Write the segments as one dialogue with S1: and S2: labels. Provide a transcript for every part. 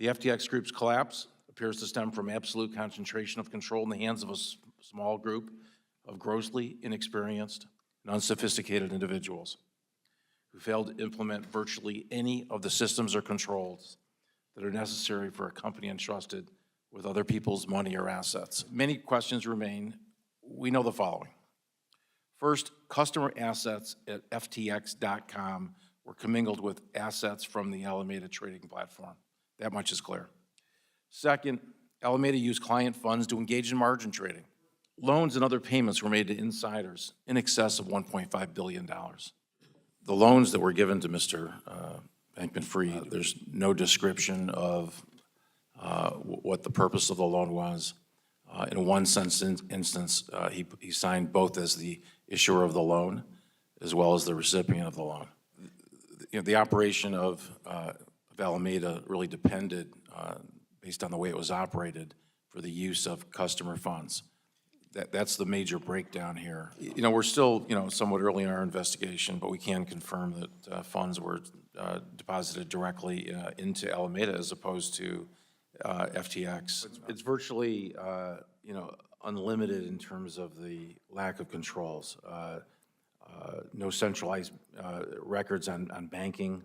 S1: The FTX Group's collapse appears to stem from absolute concentration of control in the hands of a small group of grossly inexperienced and unsophisticated individuals who failed to implement virtually any of the systems or controls that are necessary for a company entrusted with other people's money or assets. Many questions remain. We know the following. First, customer assets at FTX.com were commingled with assets from the Alameda trading platform. That much is clear. Second, Alameda used client funds to engage in margin trading. Loans and other payments were made to insiders in excess of $1.5 billion. The loans that were given to Mr. Bankman-Fried, there's no description of what the purpose of the loan was. In one instance, he signed both as the issuer of the loan as well as the recipient of the loan. The operation of Alameda really depended, based on the way it was operated, for the use of customer funds. That's the major breakdown here. We're still, somewhat early in our investigation, but we can confirm that funds were deposited directly into Alameda as opposed to FTX. It's virtually, unlimited in terms of the lack of controls. No centralized records on banking,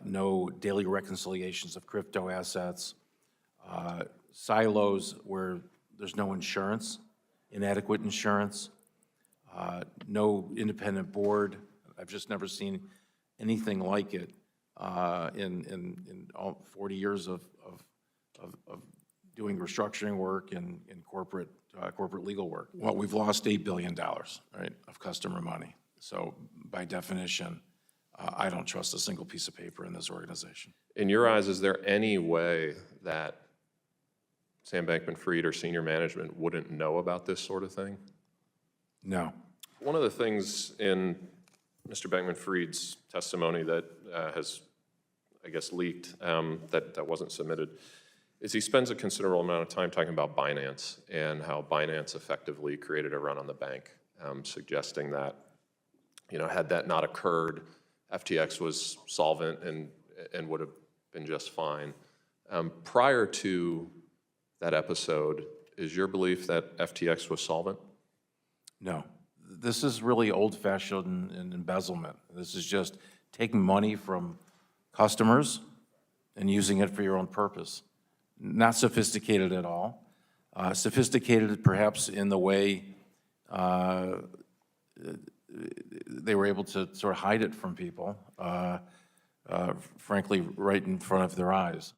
S1: no daily reconciliations of crypto assets, silos where there's no insurance, inadequate insurance, no independent board. I've just never seen anything like it in all 40 years of doing restructuring work and corporate legal work. Well, we've lost $8 billion, right, of customer money. So by definition, I don't trust a single piece of paper in this organization.
S2: In your eyes, is there any way that Sam Bankman-Fried or senior management wouldn't know about this sort of thing?
S1: No.
S2: One of the things in Mr. Bankman-Fried's testimony that has, I guess, leaked, that wasn't submitted, is he spends a considerable amount of time talking about Binance and how Binance effectively created a run on the bank, suggesting that, had that not occurred, FTX was solvent and would have been just fine. Prior to that episode, is your belief that FTX was solvent?
S1: No. This is really old-fashioned embezzlement. This is just taking money from customers and using it for your own purpose. Not sophisticated at all. Sophisticated perhaps in the way they were able to sort of hide it from people, frankly, right in front of their eyes.